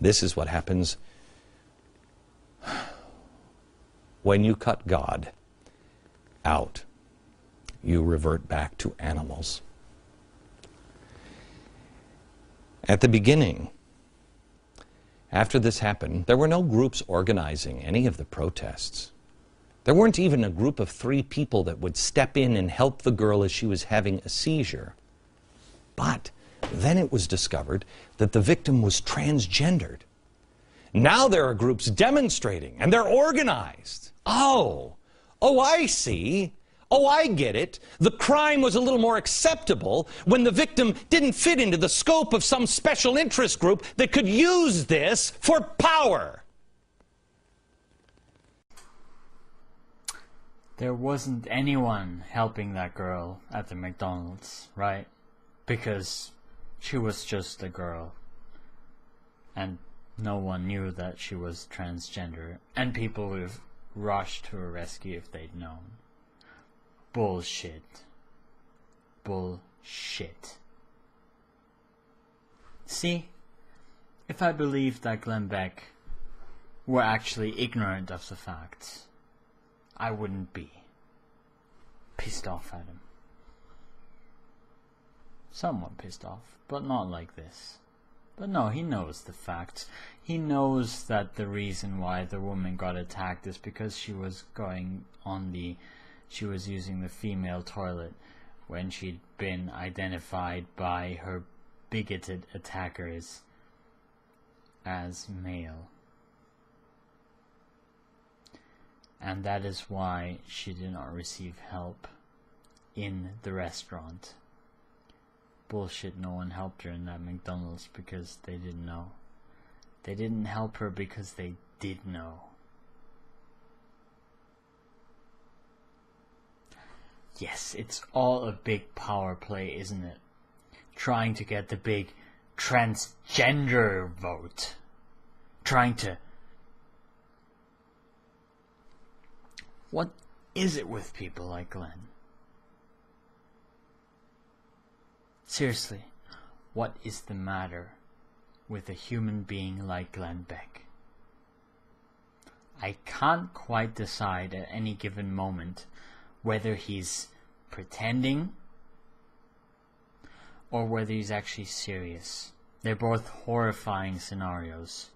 This is what happens when you cut God out. You revert back to animals. At the beginning, after this happened, there were no groups organizing any of the protests. There weren't even a group of 3 people that would step in and help the girl as she was having a seizure. But then it was discovered that the victim was transgendered. Now there are groups demonstrating, and they're organized. Oh, I see. Oh, I get it. The crime was a little more acceptable when the victim didn't fit into the scope of some special interest group that could use this for power. There wasn't anyone helping that girl at the McDonald's, right? Because she was just a girl. And no one knew that she was transgender. And people would have rushed to her rescue if they'd known. Bullshit. Bullshit. See, if I believed that Glenn Beck were actually ignorant of the facts, I wouldn't be pissed off at him. Somewhat pissed off, but not like this. But no, he knows the facts. He knows that the reason why the woman got attacked is because she was using the female toilet when she'd been identified by her bigoted attackers as male. And that is why she did not receive help in the restaurant. Bullshit, no one helped her in that McDonald's because they didn't know. They didn't help her because they did know. Yes, it's all a big power play, isn't it? Trying to get the big transgender vote. Trying to... What is it with people like Glenn? Seriously, what is the matter with a human being like Glenn Beck? I can't quite decide at any given moment whether he's pretending or whether he's actually serious. They're both horrifying scenarios.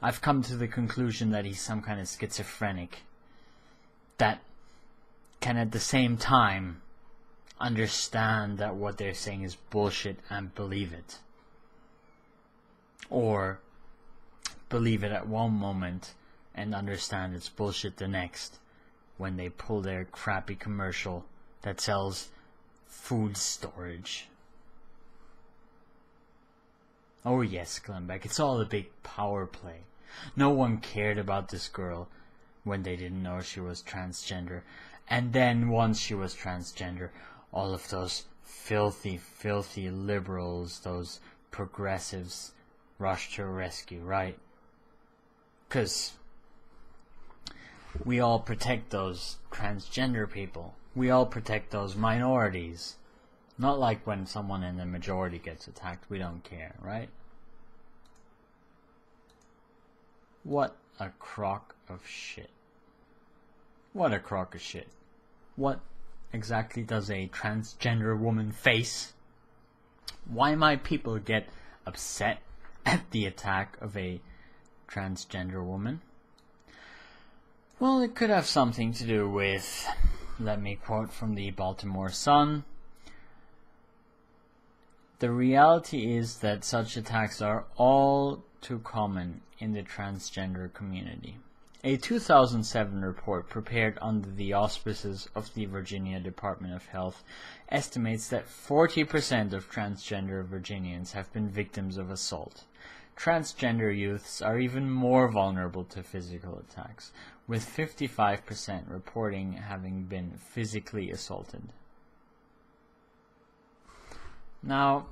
I've come to the conclusion that he's some kind of schizophrenic that can at the same time understand that what they're saying is bullshit and believe it. Or believe it at one moment and understand it's bullshit the next when they pull their crappy commercial that sells food storage. Oh yes, Glenn Beck, it's all a big power play. No one cared about this girl when they didn't know she was transgender. And then once she was transgender, all of those filthy liberals, those progressives, rushed to her rescue, right? Because we all protect those transgender people. We all protect those minorities. Not like when someone in the majority gets attacked, we don't care, right? What a crock of shit. What a crock of shit. What exactly does a transgender woman face? Why might people get upset at the attack of a transgender woman? Well, it could have something to do with, let me quote from the Baltimore Sun, the reality is that such attacks are all too common in the transgender community. A 2007 report prepared under the auspices of the Virginia Department of Health estimates that 40% of transgender Virginians have been victims of assault. Transgender youths are even more vulnerable to physical attacks, with 55% reporting having been physically assaulted. Now,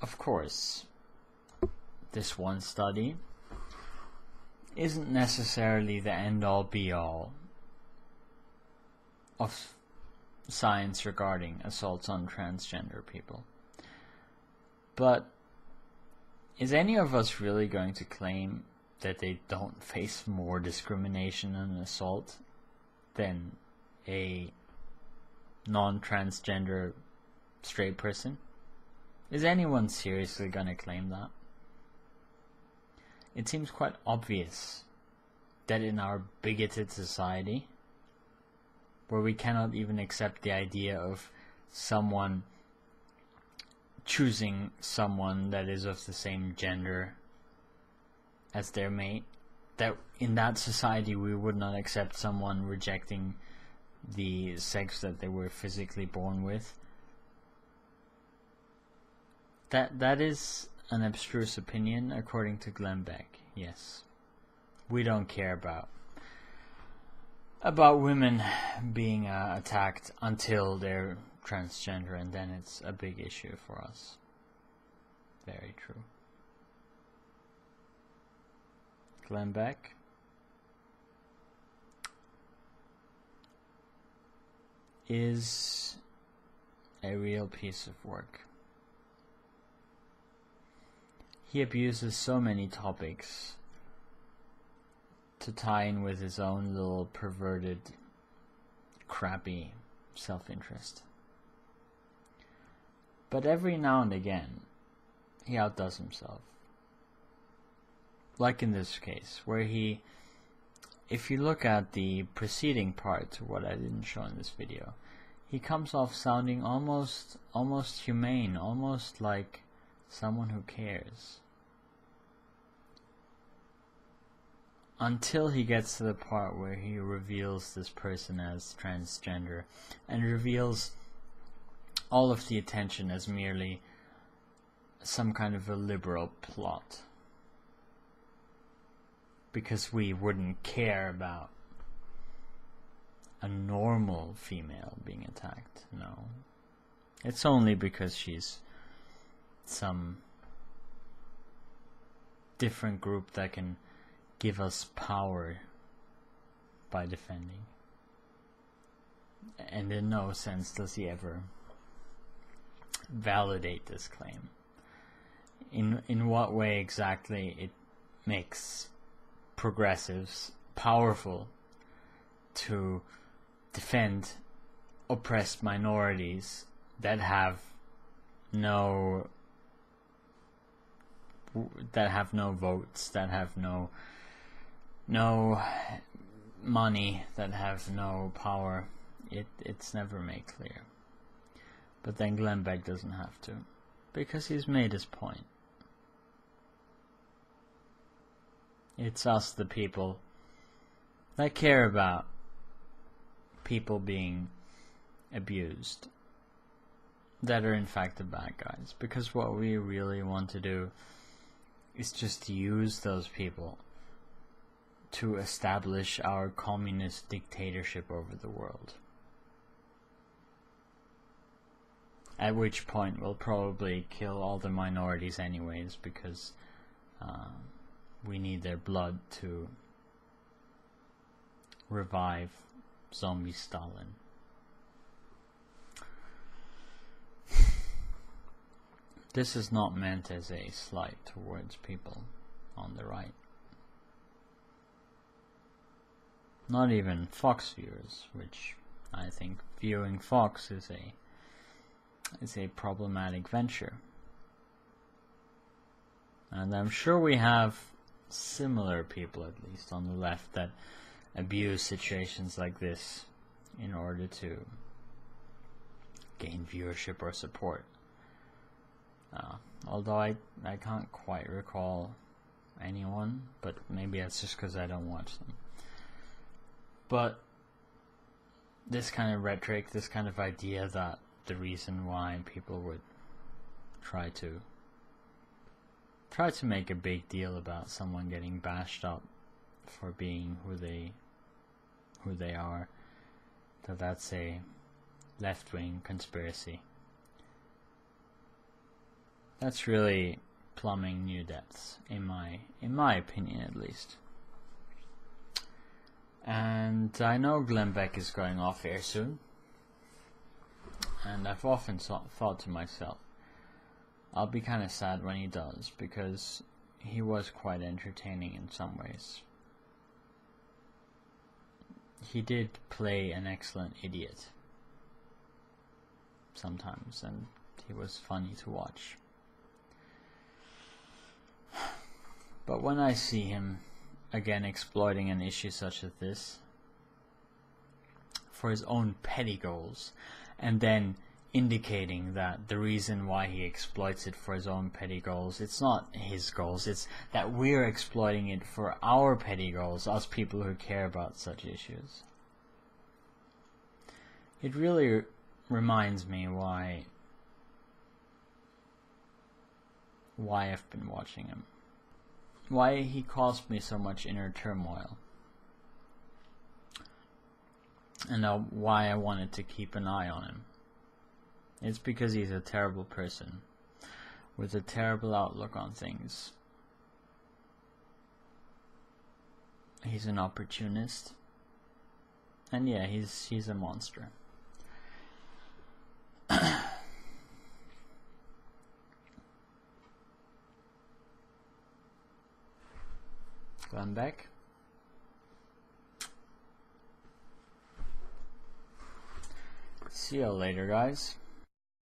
of course, this one study isn't necessarily the end-all be-all of science regarding assaults on transgender people. But is any of us really going to claim that they don't face more discrimination and assault than a non-transgender straight person? Is anyone seriously going to claim that? It seems quite obvious that in our bigoted society, where we cannot even accept the idea of someone choosing someone that is of the same gender as their mate, that in that society we would not accept someone rejecting the sex that they were physically born with. That is an abstruse opinion, according to Beck. Yes, we don't care about women being attacked until they're transgender, and then it's a big issue for us. Very true. Beck is a real piece of work. He abuses so many topics to tie in with his own little perverted, crappy self-interest. But every now and again, he outdoes himself. Like in this case, where if you look at the preceding part to what I didn't show in this video, he comes off sounding almost humane, almost like someone who cares. Until he gets to the part where he reveals this person as transgender, and reveals all of the attention as merely some kind of a liberal plot. Because we wouldn't care about a normal female being attacked. No. It's only because she's some different group that can give us power by defending. And in no sense does he ever validate this claim. In what way exactly it makes progressives powerful to defend oppressed minorities that have no votes, that have no money, that have no power. It's never made clear. But then Beck doesn't have to, because he's made his point. It's us, the people, that care about people being abused, that are in fact the bad guys. Because what we really want to do is just use those people to establish our communist dictatorship over the world. At which point we'll probably kill all the minorities anyways, because we need their blood to revive zombie Stalin. This is not meant as a slight towards people on the right. Not even Fox viewers, which I think viewing Fox is a problematic venture. And I'm sure we have similar people, at least on the left, that abuse situations like this in order to gain viewership or support. Although I can't quite recall anyone, but maybe that's just because I don't watch them. But this kind of rhetoric, this kind of idea that the reason why people would try to make a big deal about someone getting bashed up for being who they are, that's a left-wing conspiracy. That's really plumbing new depths, in my opinion at least. And I know Beck is going off air soon, and I've often thought to myself, I'll be kind of sad when he does, because he was quite entertaining in some ways. He did play an excellent idiot sometimes, and he was funny to watch. But when I see him again exploiting an issue such as this for his own petty goals, and then indicating that the reason why he exploits it for his own petty goals, it's not his goals, it's that we're exploiting it for our petty goals, us people who care about such issues. It really reminds me why I've been watching him. Why he caused me so much inner turmoil. And why I wanted to keep an eye on him. It's because he's a terrible person with a terrible outlook on things. He's an opportunist. And yeah, he's a monster. Beck. See you later, guys.